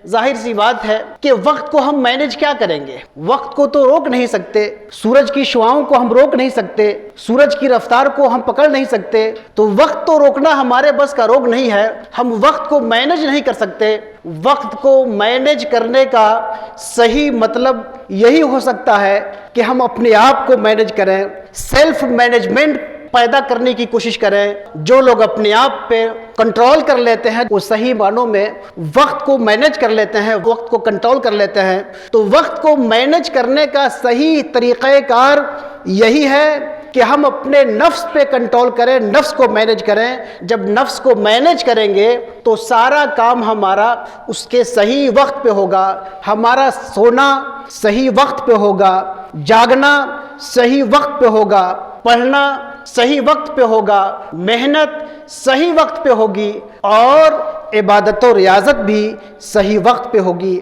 ظاہر سی بات ہے کہ وقت کو ہم مینج کیا کریں گے؟ وقت کو تو روک نہیں سکتے، سورج کی شعاؤں کو ہم روک نہیں سکتے، سورج کی رفتار کو ہم پکڑ نہیں سکتے، تو وقت تو روکنا ہمارے بس کا روگ نہیں ہے، ہم وقت کو مینج نہیں کر سکتے۔ وقت کو مینج کرنے کا صحیح مطلب یہی ہو سکتا ہے کہ ہم اپنے آپ کو مینج کریں، سیلف مینجمنٹ پیدا کرنے کی کوشش کریں۔ جو لوگ اپنے آپ پہ کنٹرول کر لیتے ہیں وہ صحیح معنوں میں وقت کو مینج کر لیتے ہیں، وقت کو کنٹرول کر لیتے ہیں۔ تو وقت کو مینج کرنے کا صحیح طریقہ کار یہی ہے کہ ہم اپنے نفس پہ کنٹرول کریں، نفس کو مینج کریں۔ جب نفس کو مینج کریں گے تو سارا کام ہمارا اس کے صحیح وقت پہ ہوگا، ہمارا سونا صحیح وقت پہ ہوگا، جاگنا صحیح وقت پہ ہوگا، پڑھنا صحیح وقت پہ ہوگا، محنت صحیح وقت پہ ہوگی، اور عبادت و ریاضت بھی صحیح وقت پہ ہوگی۔